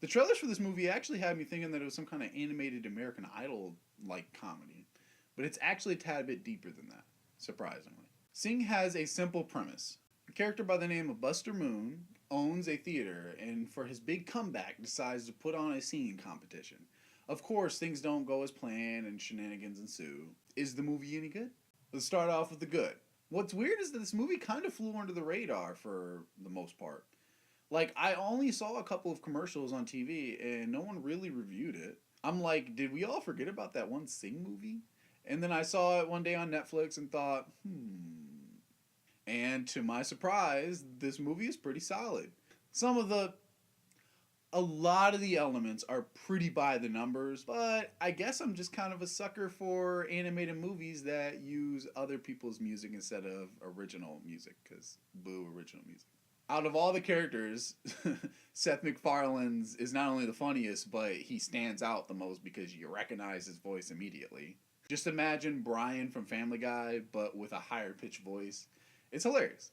The trailers for this movie actually had me thinking that it was some kind of animated American Idol like comedy, but it's actually a tad bit deeper than that, surprisingly. Sing has a simple premise. A character by the name of Buster Moon owns a theater and for his big comeback decides to put on a singing competition. Of course, things don't go as planned and shenanigans ensue. Is the movie any good? Let's start off with the good. What's weird is that this movie kind of flew under the radar for the most part. Like, I only saw a couple of commercials on TV and no one really reviewed it. I'm like, did we all forget about that one Sing movie? And then I saw it one day on Netflix and thought, And to my surprise, this movie is pretty solid. A lot of the elements are pretty by the numbers, but I guess I'm just kind of a sucker for animated movies that use other people's music instead of original music, because boo original music. Out of all the characters, Seth MacFarlane's is not only the funniest, but he stands out the most because you recognize his voice immediately. Just imagine Brian from Family Guy, but with a higher pitched voice. It's hilarious.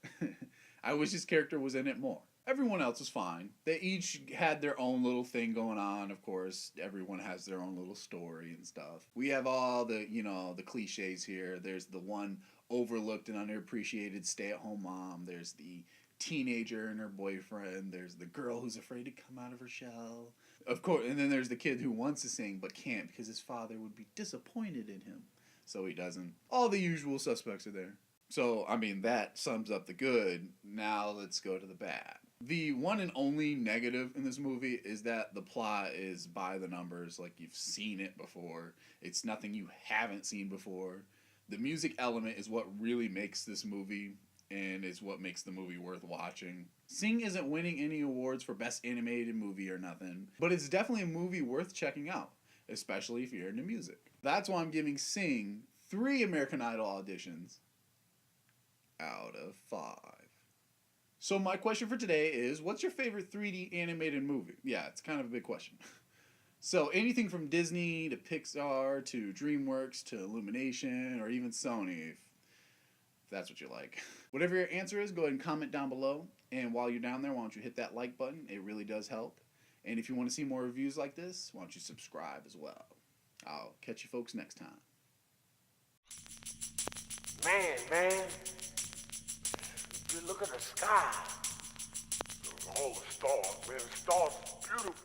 I wish his character was in it more. Everyone else was fine. They each had their own little thing going on, of course. Everyone has their own little story and stuff. We have all the, the cliches here. There's the one overlooked and underappreciated stay-at-home mom. There's the teenager and her boyfriend. There's the girl who's afraid to come out of her shell. Of course, and then there's the kid who wants to sing but can't because his father would be disappointed in him. So he doesn't. All the usual suspects are there. So, that sums up the good. Now let's go to the bad. The one and only negative in this movie is that the plot is by the numbers, like you've seen it before. It's nothing you haven't seen before. The music element is what really makes this movie and is what makes the movie worth watching. Sing isn't winning any awards for Best Animated Movie or nothing, but it's definitely a movie worth checking out, especially if you're into music. That's why I'm giving Sing 3 American Idol auditions out of 5. So my question for today is, what's your favorite 3D animated movie? Yeah, it's kind of a big question. So anything from Disney to Pixar to DreamWorks to Illumination or even Sony, if that's what you like. Whatever your answer is, go ahead and comment down below. And while you're down there, why don't you hit that like button? It really does help. And if you want to see more reviews like this, why don't you subscribe as well. I'll catch you folks next time. Man, you look at the sky. All the stars, man, the stars are beautiful.